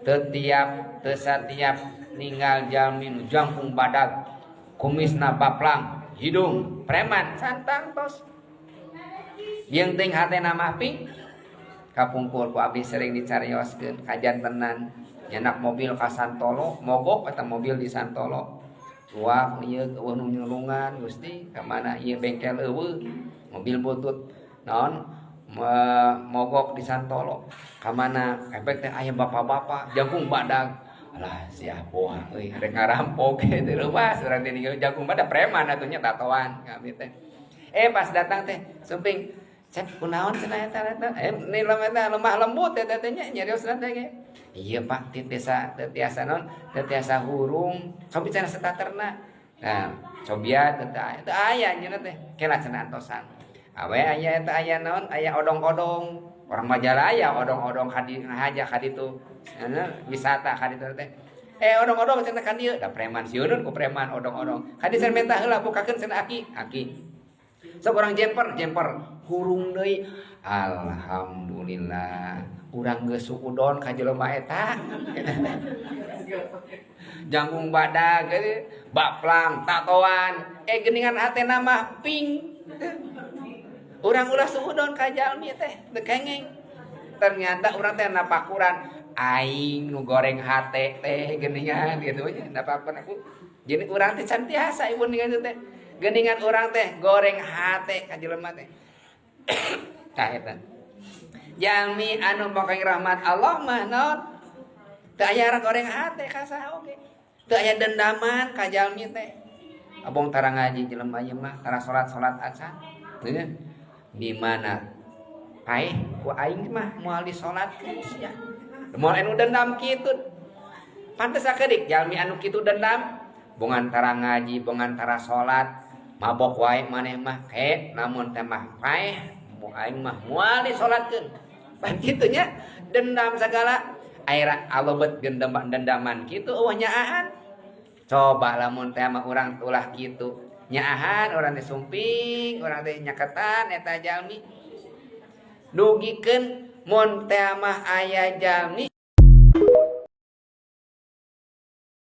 setiap ninggal jalmi nu jangkung badag kumisna baplang hidung preman santang tos jeung teuing hatena mah ping kapungkur ku abdi sering dicarioskeun kajantenan nyenak mobil ka Santolo mogok eta mobil di Santolo tuak ieu eueuh nu nyelungan Gusti ka mana ieu bengkel eueuh mobil butut naon mogok di Santolo ka mana efek teh aya bapak-bapak jangkung badag alah sia poa euy rek ngarampok teh leuwas urang teh ninggal jangkung badag preman atunya tatoan kami teh pas datang teh suping cek kunaon cenah eta nilem eta lemah lembut eta teh nya nyarios teh ge iya Pak tetiasa non tetiasa hurung cobicara setaterna nah cobiat teu aya nyeuna teh kela cenah antosan awe aya eta aya naon aya odong-odong orang Majalaya odong-odong kadi ngahaja kaditu wisata kaditu teh odong-odong cenah kan dieu da preman sieun ku preman odong-odong kadi sen menta heula bukakeun cenah aki sok urang jemper hurung deui alhamdulillah urang geus suudon ka jelema eta jangkung badag baplang tatoan geuningan hatena mah pink urang ulah suudon ka jalmi teh teu kengeng ternyata urang teh napakuran aing nu goreng hate teh geuningan gitu nya napakuran aku jadi urang teh cantiasa ibu ningan teh geuningan urang teh goreng hate ka jelema teh tah eta jalmi anu boga rahmat Allah mah naon teu aya goreng hate ka saha oge teu aya dendaman ka jalmi teh abong tara ngaji jelema ieu mah tara salat acan di mana paeh ku aing mah moal disolatkeun sia moal anu dendam kitu pantes sakedik jalmi anu kitu dendam bongan tara ngaji bongan tara salat mabok wae maneh mah namun teh mah paeh mu aing mah moal disolatkeun pan kitu nya dendam sagala aira alobet dendaman kitu eueuh nyaahan coba lamun teh mah urang ulah kitu nyaahan urang teh sumping urang teh nyaketan eta jalmi dugikeun mun teh mah aya jalmi